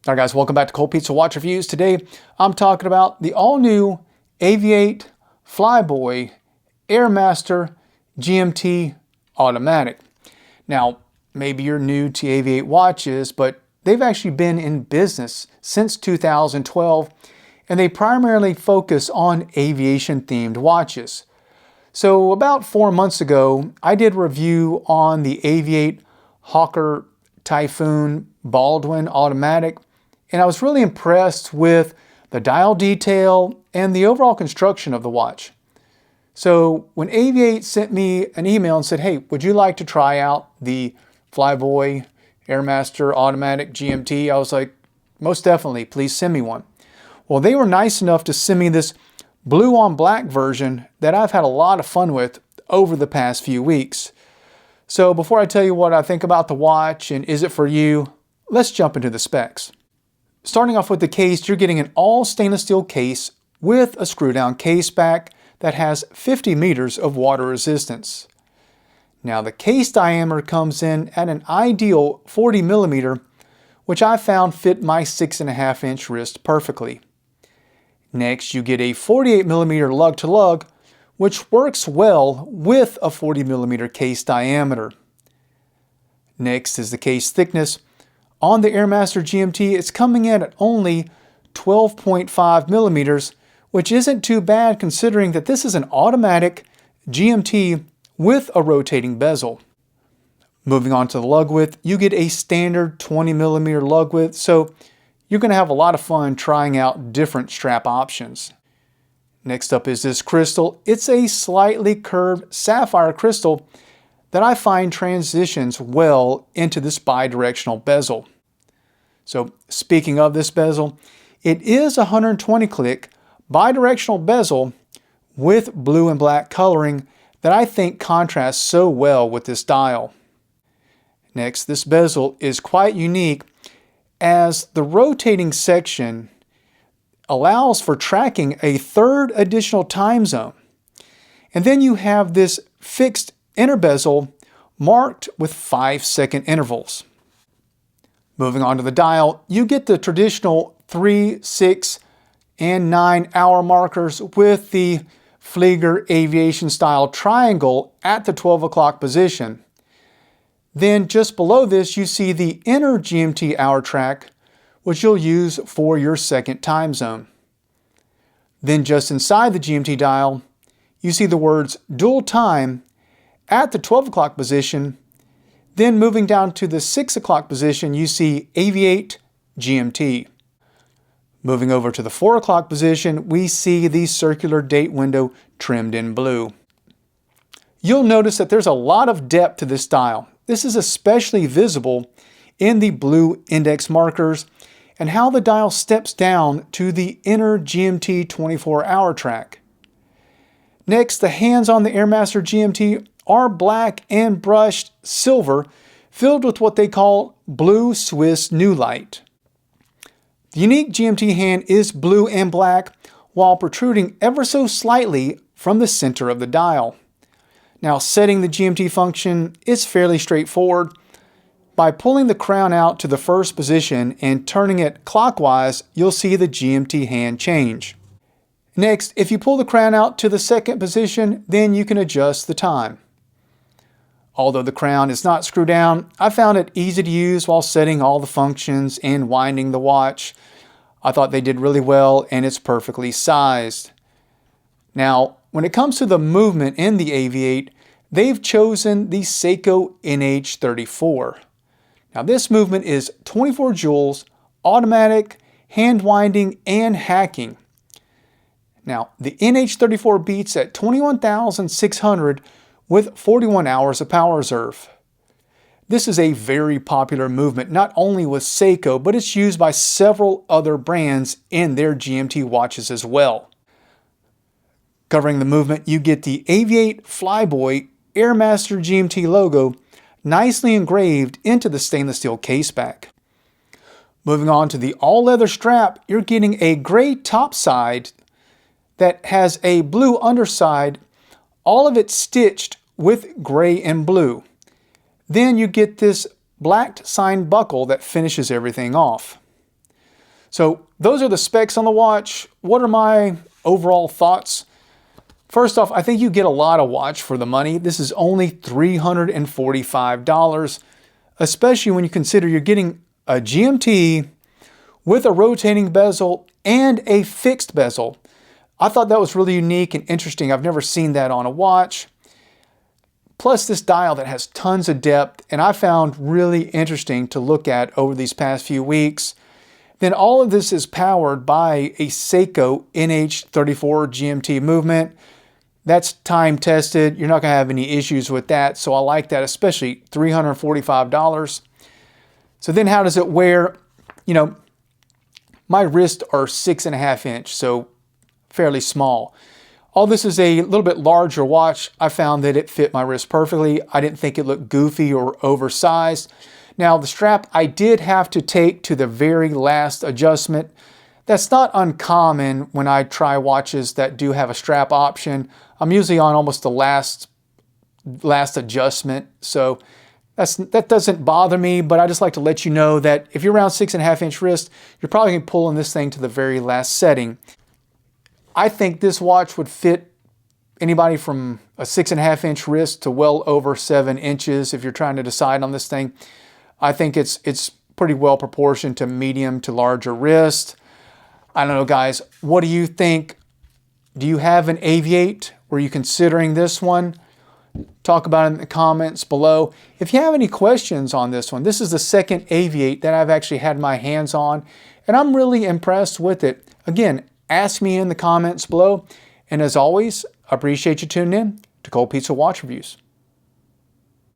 All right guys, welcome back to Cold Pizza Watch Reviews. Today I'm talking about the all-new AVI-8 Flyboy Airmaster GMT automatic. Now, maybe you're new to AVI-8 watches, but they've actually been in business since 2012, and they primarily focus on aviation-themed watches. So about 4 months ago, I did a review on the AVI-8 Hawker Typhoon Baldwin automatic, and I was really impressed with the dial detail and the overall construction of the watch. So when AVI-8 sent me an email and said, hey, would you like to try out the Flyboy Airmaster automatic GMT? I was like, most definitely, please send me one. Well, they were nice enough to send me this blue on black version that I've had a lot of fun with over the past few weeks. So before I tell you what I think about the watch and is it for you, let's jump into the specs. Starting off with the case, you're getting an all stainless steel case with a screw down case back that has 50 meters of water resistance. Now the case diameter comes in at an ideal 40 millimeter, which I found fit my 6.5 inch wrist perfectly. Next, you get a 48 millimeter lug to lug, which works well with a 40 millimeter case diameter. Next is the case thickness. On the Airmaster GMT, it's coming in at only 12.5 millimeters, which isn't too bad considering that this is an automatic GMT with a rotating bezel. Moving on to the lug width, you get a standard 20 millimeter lug width, so you're going to have a lot of fun trying out different strap options. Next up is this crystal. It's a slightly curved sapphire crystal that I find transitions well into this bi-directional bezel. So speaking of this bezel, it is a 120 click bi-directional bezel with blue and black coloring that I think contrasts so well with this dial. Next, this bezel is quite unique as the rotating section allows for tracking a third additional time zone. And then you have this fixed inner bezel marked with 5-second intervals. Moving on to the dial, you get the traditional 3, 6, and 9 hour markers with the Flieger aviation style triangle at the 12 o'clock position. Then just below this, you see the inner GMT hour track, which you'll use for your second time zone. Then just inside the GMT dial, you see the words dual time at the 12 o'clock position. Then moving down to the 6 o'clock position, you see AVI-8 GMT. Moving over to the 4 o'clock position, we see the circular date window trimmed in blue. You'll notice that there's a lot of depth to this dial. This is especially visible in the blue index markers and how the dial steps down to the inner GMT 24-hour track. Next, the hands on the Airmaster GMT are black and brushed silver, filled with what they call blue Swiss new light. The unique GMT hand is blue and black while protruding ever so slightly from the center of the dial. Now, setting the GMT function is fairly straightforward. By pulling the crown out to the first position and turning it clockwise, you'll see the GMT hand change. Next, if you pull the crown out to the second position, then you can adjust the time. Although the crown is not screwed down, I found it easy to use while setting all the functions and winding the watch. I thought they did really well and it's perfectly sized. Now, when it comes to the movement in the AVI-8, they've chosen the Seiko NH34. Now this movement is 24 joules, automatic, hand winding, and hacking. Now the NH34 beats at 21,600 with 41 hours of power reserve. This is a very popular movement not only with Seiko, but it's used by several other brands in their GMT watches as well. Covering the movement, you get the AVI-8 Flyboy Airmaster GMT logo nicely engraved into the stainless steel case back. Moving on to the all-leather strap, you're getting a gray top side that has a blue underside, all of it stitched with gray and blue. Then you get this blacked sign buckle that finishes everything off. So those are the specs on the watch. What are my overall thoughts? First off, I think you get a lot of watch for the money. This is only $345, especially when you consider you're getting a GMT with a rotating bezel and a fixed bezel. I thought that was really unique and interesting. I've never seen that on a watch. Plus this dial that has tons of depth, and I found really interesting to look at over these past few weeks. Then all of this is powered by a Seiko NH34 GMT movement. That's time tested. You're not going to have any issues with that. So I like that, especially $345. So then how does it wear? You know, my wrists are 6.5 inch, so fairly small. All this is a little bit larger watch. I found that it fit my wrist perfectly. I didn't think it looked goofy or oversized. Now the strap I did have to take to the very last adjustment. That's not uncommon when I try watches that do have a strap option. I'm usually on almost the last adjustment, so that doesn't bother me, but I just like to let you know that if you're around 6.5 inch wrist, you're probably going to be pulling this thing to the very last setting. I think this watch would fit anybody from a 6.5 inch wrist to well over 7 inches if you're trying to decide on this thing. I think it's pretty well proportioned to medium to larger wrist. I don't know, guys, what do you think? Do you have an AVI-8? Were you considering this one? Talk about it in the comments below. If you have any questions on this one, this is the second AVI-8 that I've actually had my hands on, and I'm really impressed with it. Again, ask me in the comments below. And as always, I appreciate you tuning in to Cold Pizza Watch Reviews.